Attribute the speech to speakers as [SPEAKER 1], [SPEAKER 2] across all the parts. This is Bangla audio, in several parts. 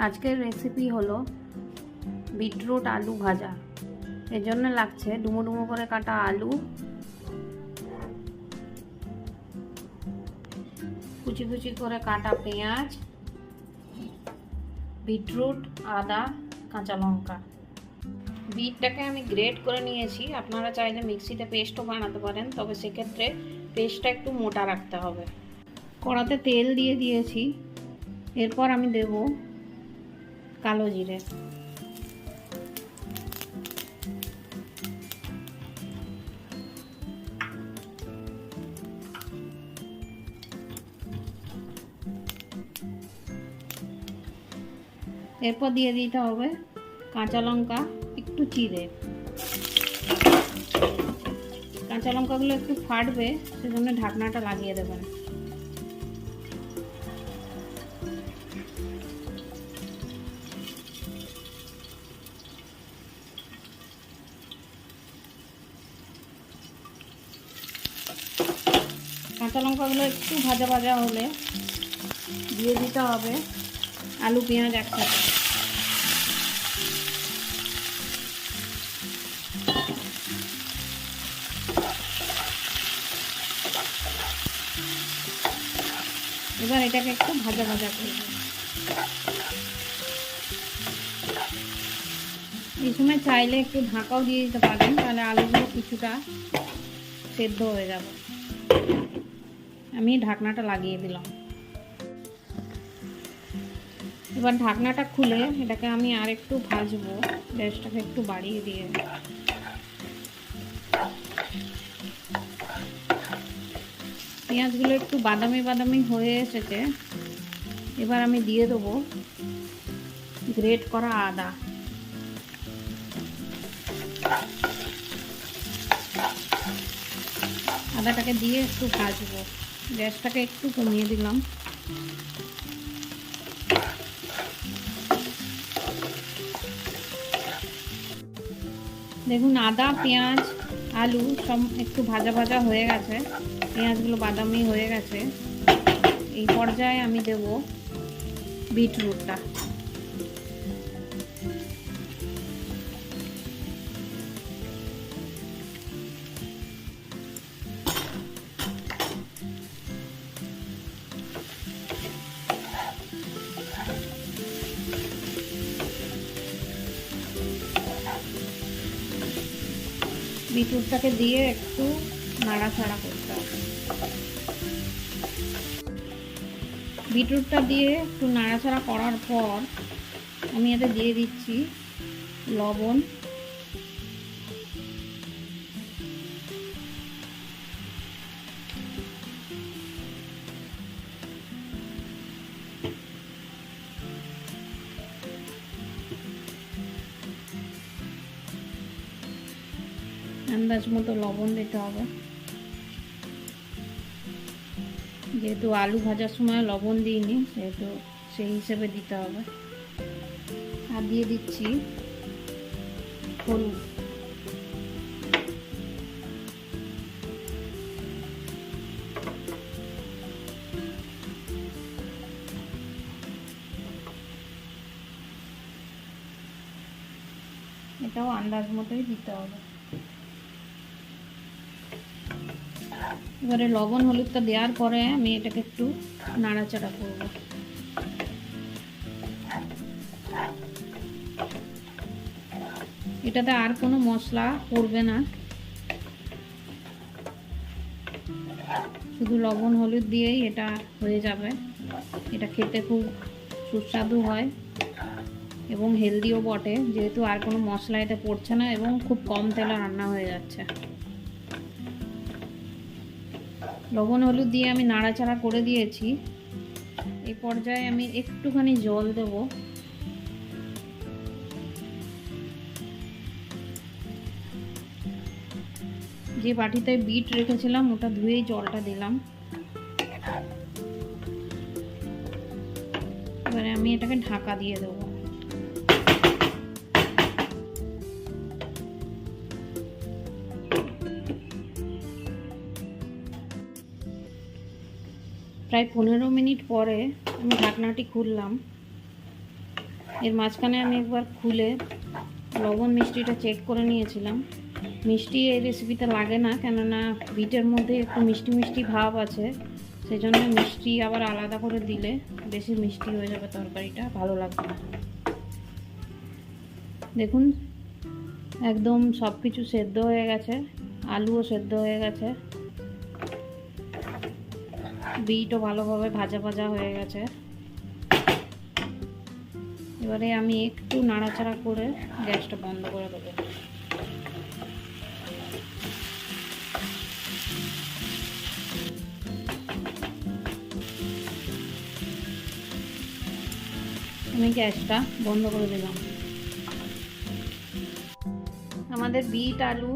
[SPEAKER 1] আজকের রেসিপি হলো বিটরুট আলু ভাজা। এর জন্য লাগছে ডুমো ডুমো করে কাটা আলু, কুচি কুচি করে কাটা পেঁয়াজ, বিটরুট, আদা, কাঁচা লঙ্কা। বিটটাকে আমি গ্রেট করে নিয়েছি। আপনারা চাইলে মিক্সিতে পেস্টও বানাতে পারেন, তবে সেক্ষেত্রে পেস্টটা একটু মোটা রাখতে হবে। কড়াতে তেল দিয়ে দিয়েছি। এরপর আমি দেব কালো জিরে, এরপর দিয়ে দিতে হবে কাঁচা লঙ্কা একটু চিড়ে। কাঁচা লঙ্কাগুলো একটু ফাটবে, সেজন্য ঢাকনাটা লাগিয়ে দেবেন। কাঁচা লঙ্কাগুলো একটু ভাজা ভাজা হলে দিয়ে দিতে হবে আলু পেঁয়াজ একসাথে। এবার এটাকে একটু ভাজা ভাজা করব। এই সময় চাইলে একটু ঢাকাও দিয়ে দিতে পারেন, তাহলে আলুগুলো কিছুটা সেদ্ধ হয়ে যাবে। আমি ঢাকনাটা লাগিয়ে দিলাম। এবার ঢাকনাটা খুলে এটাকে আমি আর একটু ভাজবো, গ্যাসটাকে একটু বাড়িয়ে দিয়ে। পেঁয়াজগুলো একটু বাদামি বাদামি হয়ে এসেছে। এবার আমি দিয়ে দেবো গ্রেট করা আদা। আদাটাকে দিয়ে একটু ভাজবো। গ্যাসটাকে একটু কমিয়ে দিলাম। দেখুন, আদা পেঁয়াজ আলু সব একটু ভাজা ভাজা হয়ে গেছে, পেঁয়াজগুলো বাদামি হয়ে গেছে। এই পর্যায়ে আমি দেব বিটরুটটা। বিটরুটটাকে দিয়ে একটু নাড়াচাড়া করতে হবে। বিটরুটটা দিয়ে একটু নাড়াচাড়া করার পর আমি এতে দিয়ে দিচ্ছি লবণ, আন্দাজ মতো লবণ দিতে হবে। যেহেতু আলু ভাজার সময় লবণ দিইনি, সেহেতু সেই হিসেবে দিতে হবে। আর দিয়ে দিচ্ছি হলুদ। এটাও আন্দাজ মতোই দিতে হবে। এবারে লবণ হলুদটা দেওয়ার পরে আমি এটাকে একটু নাড়াচাড়া করব। এটাতে আর কোনো মশলা পড়বে না, শুধু লবণ হলুদ দিয়েই এটা হয়ে যাবে। এটা খেতে খুব সুস্বাদু হয় এবং হেলদিও বটে, যেহেতু আর কোনো মশলা এতে পড়ছে না এবং খুব কম তেলে রান্না হয়ে যাচ্ছে। লবণ হলুদ দিয়ে আমি নাড়াচাড়া করে দিয়েছি। এই পর্যায়ে আমি একটুখানি জল দেব। যে বাটিতে বিট রেখেছিলাম ওটা ধুয়েই জলটা দিলাম। এবারে আমি এটাকে ঢাকা দিয়ে দেবো। প্রায় 15 মিনিট পরে আমি ঢাকনাটি খুললাম। এর মাঝখানে আমি একবার খুলে লবণ মিষ্টিটা চেক করে নিয়েছিলাম। মিষ্টি এই রেসিপিতে লাগে না, কেননা বিটের মধ্যে একটু মিষ্টি মিষ্টি ভাব আছে, সেই জন্য মিষ্টি আবার আলাদা করে দিলে বেশি মিষ্টি হয়ে যাবে, তরকারিটা ভালো লাগবে না। দেখুন একদম সব কিছু সেদ্ধ হয়ে গেছে, আলুও সেদ্ধ হয়ে গেছে, বিটও ভালোভাবে ভাজা ভাজা হয়ে গেছে। এবারে আমি একটু নাড়াচাড়া করে গ্যাসটা বন্ধ করে দেবো। আমি গ্যাসটা বন্ধ করে দিলাম। আমাদের বিট আলু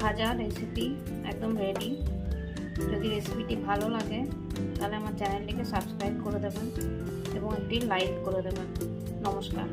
[SPEAKER 1] ভাজা রেসিপি একদম রেডি। যদি রেসিপিটি ভালো লাগে তাহলে আমার চ্যানেলটিকে সাবস্ক্রাইব করে দেবেন এবং একটি লাইক করে দেবেন। নমস্কার।